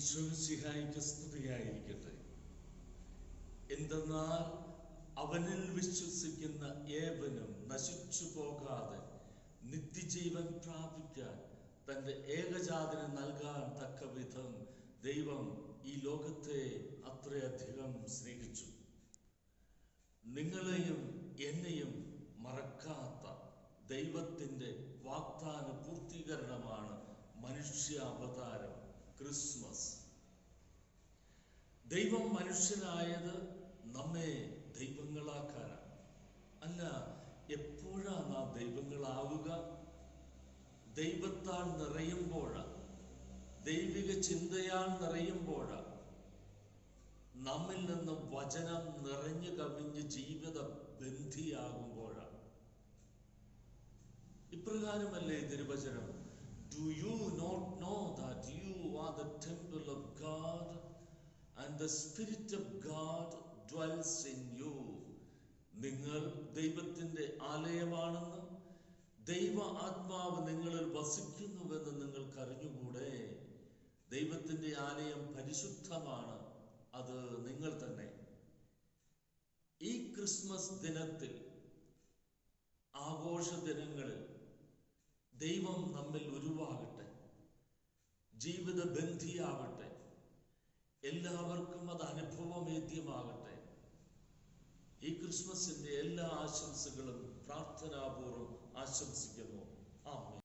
ഈശോമിശിഹായ്ക്ക് സ്തുതിയായിരിക്കട്ടെ. എന്തെന്നാൽ അവനിൽ വിശ്വസിക്കുന്ന ഏവനും നശിച്ചു പോകാതെ നിത്യജീവൻ പ്രാപിക്കാൻ തന്റെ ഏകജാതനെ നൽകാൻ തക്ക വിധം ദൈവം ഈ ലോകത്തെ അത്രയധികം സ്നേഹിച്ചു. നിങ്ങളെയും എന്നെയും മറക്കാത്ത ദൈവത്തിന്റെ വാഗ്ദാന പൂർത്തീകരണമാണ് മനുഷ്യാവതാരം, ക്രിസ്മസ്. ദൈവം മനുഷ്യനായത് നമ്മെ ദൈവങ്ങളാക്കാനാണ്. അല്ല, എപ്പോഴാ നാം ദൈവങ്ങളാവുക? ദൈവത്താൽ നിറയുമ്പോഴാണ്, ദൈവിക ചിന്തയാൽ നിറയുമ്പോഴാണ്, നമ്മിൽ നിന്ന് വചനം നിറഞ്ഞു കവിഞ്ഞ് ജീവിത ബന്ധിയാകുമ്പോഴാണ്. ഇപ്രകാരമല്ലേ തിരുവചനം, Do you not know that you are the temple of God and the Spirit of God dwells in you? നിങ്ങൾ ദൈവത്തിന്റെ ആലയമാണെന്ന്, ദൈവ ആത്മാവ് നിങ്ങളിൽ വസിക്കുന്നുവെന്ന് നിങ്ങൾക്ക് അറിഞ്ഞുകൂടെ? ദൈവത്തിന്റെ ആലയം പരിശുദ്ധമാണ്, അത് നിങ്ങൾ തന്നെ. ഈ ക്രിസ്മസ് ദിനത്തിൽ, ആഘോഷ ദിനങ്ങളിൽ ദൈവം നമ്മിൽ ഉരുവാകട്ടെ, ജീവിത ബന്ധിയാവട്ടെ, എല്ലാവർക്കും അത് അനുഭവവേദ്യമാകട്ടെ. ഈ ക്രിസ്മസിന്റെ എല്ലാ ആശംസകളും പ്രാർത്ഥനാപൂർവ്വം ആശംസിക്കുന്നു. ആമേൻ.